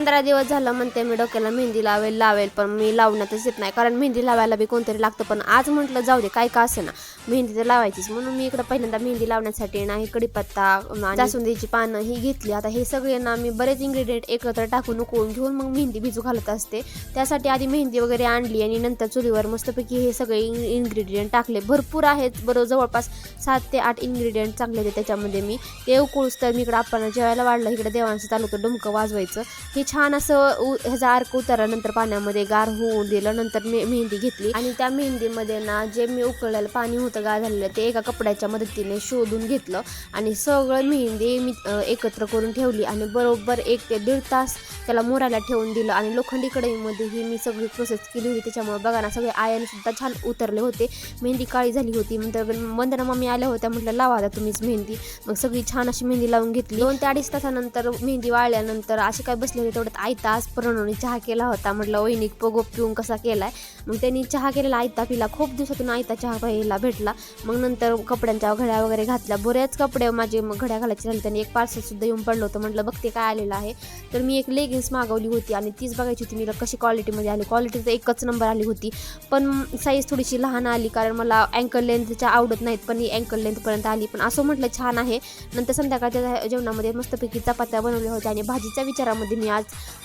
15 दिवस झालं म्हणते मी डोक्याला मेहंदी लावेल पण मी लावण्यातच येत नाही, कारण मेहंदी लावायला बी कोणतरी लागतं. पण आज म्हटलं जाऊ दे काय का असे ना, मेहंदी तर लावायचीच. म्हणून मी इकडं पहिल्यांदा मेहंदी लावण्यासाठी ना, ही कडीपत्ता, जास्वंदीची पानं ही घेतली. आता हे सगळे ना मी बरेच इन्ग्रेडियंट एकत्र टाकून उकळून घेऊन मग मेहंदी भिजू घालत असते. त्यासाठी आधी मेहंदी वगैरे आणली आणि नंतर चुलीवर मस्तपैकी हे सगळे इन्ग्रेडियंट टाकले. भरपूर आहेत, बरोबर जवळपास 7 ते 8 इन्ग्रेडियंट चांगले होते त्याच्यामध्ये. मी ते उकळूस तर मी इकडं आपण जेवायला वाढलं, इकडे देवांचं चालू होतं डुमकं वाजवायचं. हे छान असं ह्याचा अर्क उतरल्यानंतर पाण्यामध्ये गार होऊन दिलं. नंतर मेहंदी घेतली आणि त्या मेहंदीमध्ये ना जे मी उकळलेलं पाणी होतं गार झालेलं ते एका कपड्याच्या मदतीने शोधून घेतलं आणि सगळं मेहंदी मी एकत्र करून ठेवली आणि बरोबर 1 ते 1.5 तास त्याला मुरायला ठेवून दिलं. आणि लोखंडी कढईमध्येही मी सगळी प्रोसेस केली होती, त्याच्यामुळे बघा ना सगळे आयन सुद्धा छान उतरले होते. मेहंदी काळी झाली होती. नंतर वंदना मम्मी आल्या होत्या, म्हटलं लावा आता तुम्हीच मेहंदी. मग सगळी छान अशी मेहंदी लावून घेतली. 2 ते 2.5 तासानंतर मेहंदी वाळल्यानंतर असे काय बसले होते तेवढ्यात आयता आज प्रणवने चहा केला होता. म्हटलं वहिनी पगो पिऊन कसा केलाय. मग त्यांनी चहा केलेला आयता पिला. खूप दिवसातून आयता चहा प्यायला भेटला. मग नंतर कपड्यांच्या घड्या वगैरे घातल्या. बरेच कपडे माझे मग घड्या घालायचे झाले. त्यांनी एक पार्सल सुद्धा येऊन पडलं होतं. म्हटलं बघते काय आलेलं आहे. तर मी एक लेगिन्स मागवली होती आणि तीच बघायची होती मला कशी क्वालिटीमध्ये आली. क्वालिटी तर एकच नंबर आली होती, पण साईज थोडीशी लहान आली, कारण मला अँकल लेंथच्या आवडत नाहीत, पण ही अँकल लेंथपर्यंत आली. पण असं म्हटलं छान आहे. नंतर संध्याकाळच्या जेवणामध्ये मस्तपैकी चपात्या बनवल्या होत्या आणि भाजीच्या विचारामध्ये मी आज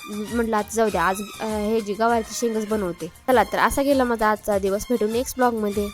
म्हटलं आज जाऊ द्या, आज हे जी गवारची शेंगच बनवते. चला तर असा गेला माझा आजचा दिवस. भेटू नेक्स्ट ब्लॉगमध्ये.